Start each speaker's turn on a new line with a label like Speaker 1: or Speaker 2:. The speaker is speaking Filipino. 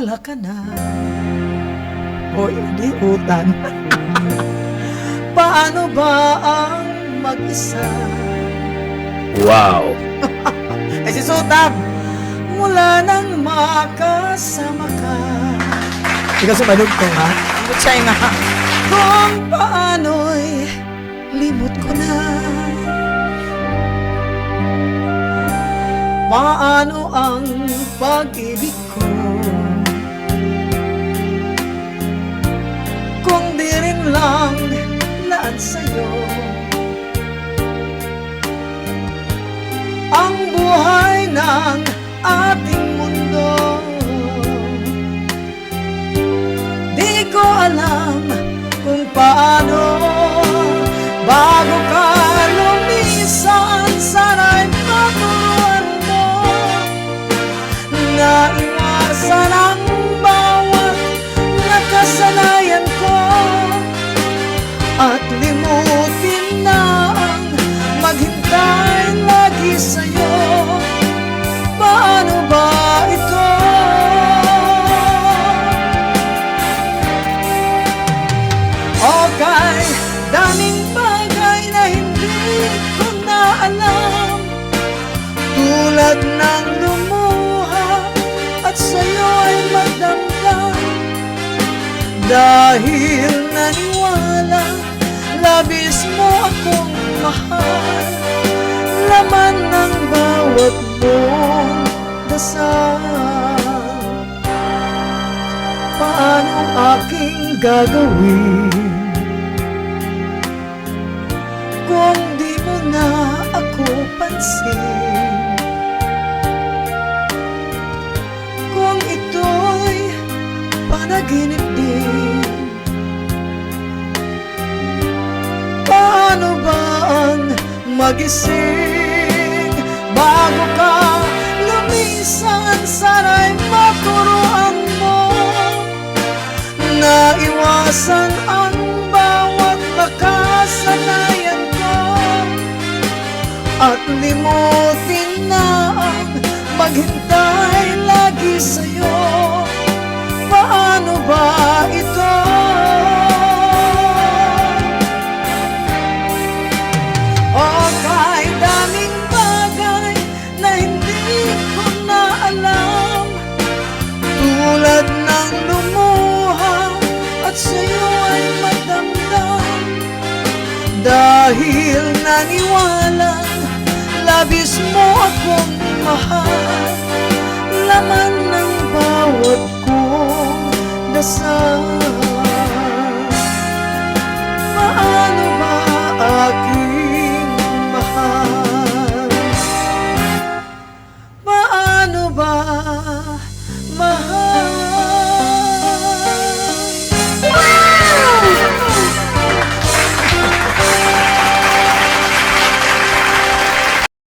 Speaker 1: wala ka na. O hindi utan. Paano ba ang mag-isa?
Speaker 2: Wow!
Speaker 1: Ay si Sutab, mula nang makasama ka. Ikaw sumanog ko ha?
Speaker 3: Butchay na.
Speaker 1: Kung paano'y limot ko na. Paano ang pag-ibig ko? Kung di rin lang laan sa'yo ang buhay ng ating mundo. Di ko alam kung paano bago ka lumisan, sana'y maturuan mo na iwasan ang bawat nakasanayan ko at limutin na ang maghintay lagi sa'yo. Paano ba ito? Okay, daming bagay na hindi ko na alam, tulad ng lumuha at sa'yo ay magdamdam. Dahil naniwala, labis mo akong mahal, laman ng bawat mong dasal. Paano aking gagawin kung di mo na ako pansin? Kung ito'y panaginip din, paano ba ang magising bago ka lumisan? Sana'y maturuan mo na iwasan ang bawat nakasanayan ko at limutin na ang maghintay lagi sa'yo. Paano ba ito? Okay, daming bagay na hindi ko na alam, tulad ng lumuha at sa'yo ay madamdam. Dahil naniwala, labis mo akong mahal, laman ng bawat kong dasal.